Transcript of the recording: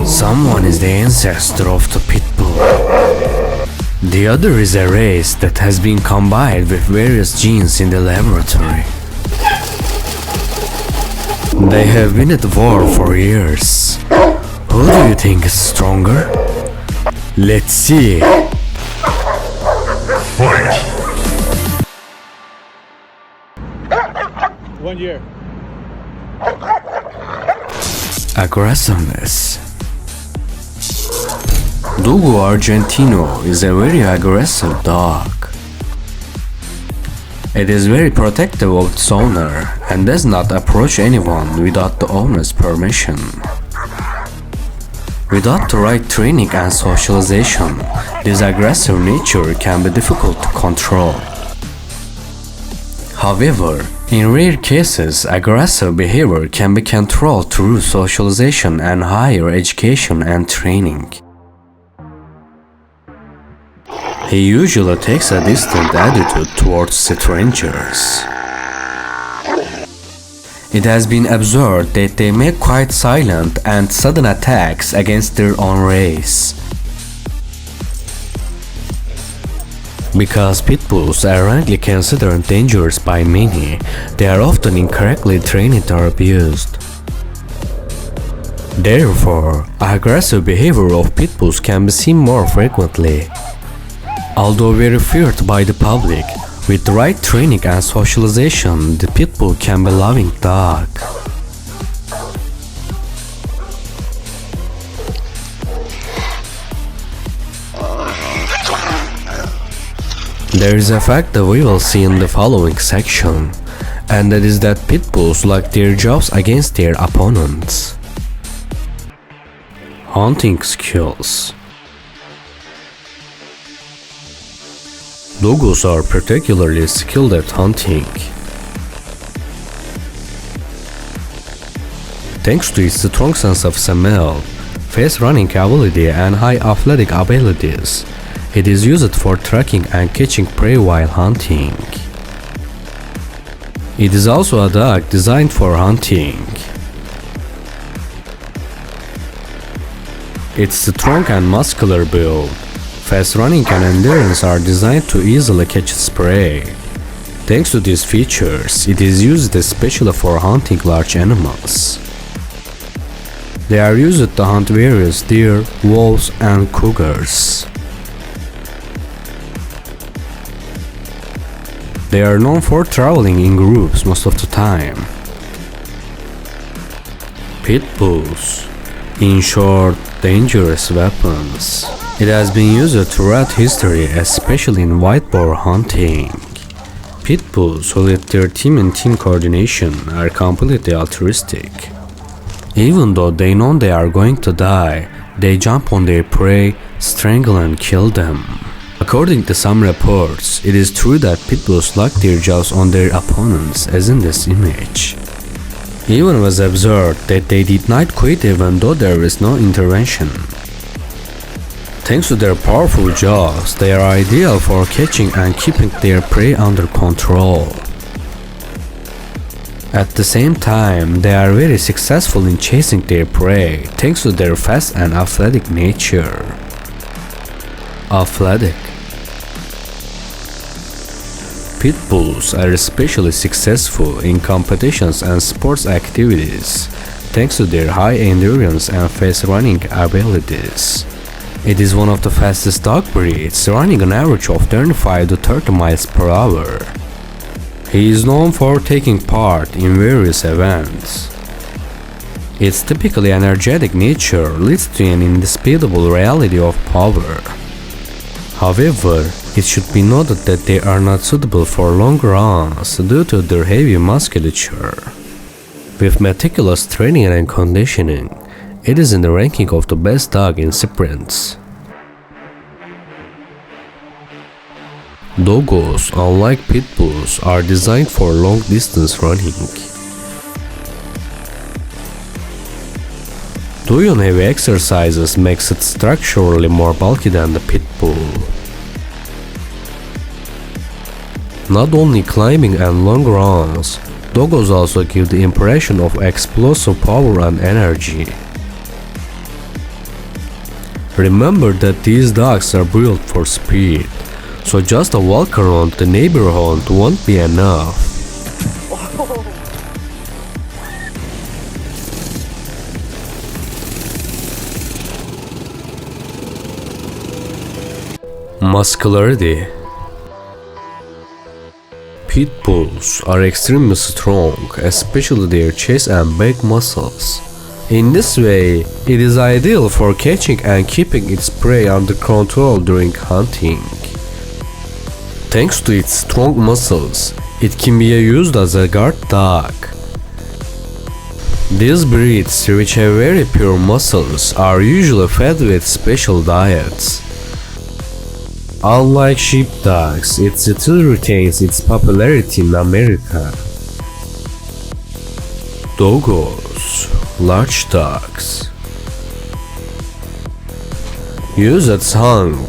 Someone is the ancestor of the Pitbull. The other is a race that has been combined with various genes in the laboratory. They have been at war for years. Who do you think is stronger? Let's see. Fight! 1 year. Aggressiveness. Dogo Argentino is a very aggressive dog. It is very protective of its owner and does not approach anyone without the owner's permission. Without the right training and socialization, this aggressive nature can be difficult to control. However, in rare cases, aggressive behavior can be controlled through socialization and higher education and training. He usually takes a distant attitude towards strangers. It has been observed that they make quite silent and sudden attacks against their own race. Because pitbulls are randomly considered dangerous by many, they are often incorrectly trained or abused. Therefore, aggressive behavior of pitbulls can be seen more frequently. Although very feared by the public, with the right training and socialization, the pitbull can be a loving dog. There is a fact that we will see in the following section, and that is that pitbulls like their jobs against their opponents. Hunting skills. Dogos are particularly skilled at hunting. Thanks to its strong sense of smell, fast running ability and high athletic abilities, it is used for tracking and catching prey while hunting. It is also a dog designed for hunting. Its strong and muscular build, fast running and endurance are designed to easily catch its prey. Thanks to these features, it is used especially for hunting large animals. They are used to hunt various deer, wolves, and cougars. They are known for traveling in groups most of the time. Pitbulls, in short, dangerous weapons. It has been used throughout history, especially in whiteboar hunting. Pitbulls who lead their team in team coordination are completely altruistic. Even though they know they are going to die, they jump on their prey, strangle and kill them. According to some reports, it is true that pitbulls lock their jaws on their opponents, as in this image. Even was observed that they did not quit even though there is no intervention. Thanks to their powerful jaws, they are ideal for catching and keeping their prey under control. At the same time, they are very successful in chasing their prey, thanks to their fast and athletic nature. Athletic. Pitbulls are especially successful in competitions and sports activities, thanks to their high endurance and fast running abilities. It is one of the fastest dog breeds, running an average of 25 to 30 miles per hour. He is known for taking part in various events. Its typically energetic nature leads to an indisputable reality of power. However, it should be noted that they are not suitable for long runs due to their heavy musculature. With meticulous training and conditioning, it is in the ranking of the best dog in sprints. Dogos, unlike pitbulls, are designed for long-distance running. Doing heavy exercises makes it structurally more bulky than the pitbull. Not only climbing and long runs, dogos also give the impression of explosive power and energy. Remember that these dogs are built for speed, so just a walk around the neighborhood won't be enough. Muscularity. Pitbulls are extremely strong, especially their chest and back muscles. In this way, it is ideal for catching and keeping its prey under control during hunting. Thanks to its strong muscles, it can be used as a guard dog. These breeds, which have very pure muscles, are usually fed with special diets. Unlike sheepdogs, it still retains its popularity in America. Doggos, large dogs. Use its tongue